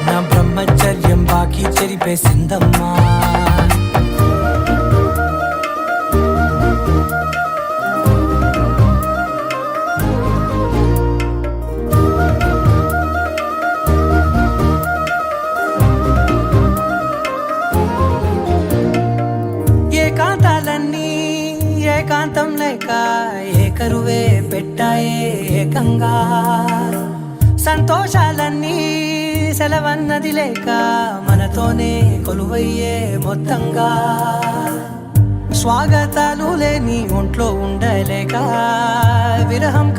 నా బ్రహ్మచర్యం బాకీ చెరిపేసిందమ్మా. ఏకాంతాలన్నీ ఏకాంతం లేక ఏకరువే పెట్టాయే ఏకంగా. సంతోషాలన్నీ సెలవన్నది లేక మనతోనే కొలువయ్యే మొత్తంగా. స్వాగతాలు లేని ఒంట్లో ఉండలేక విరహం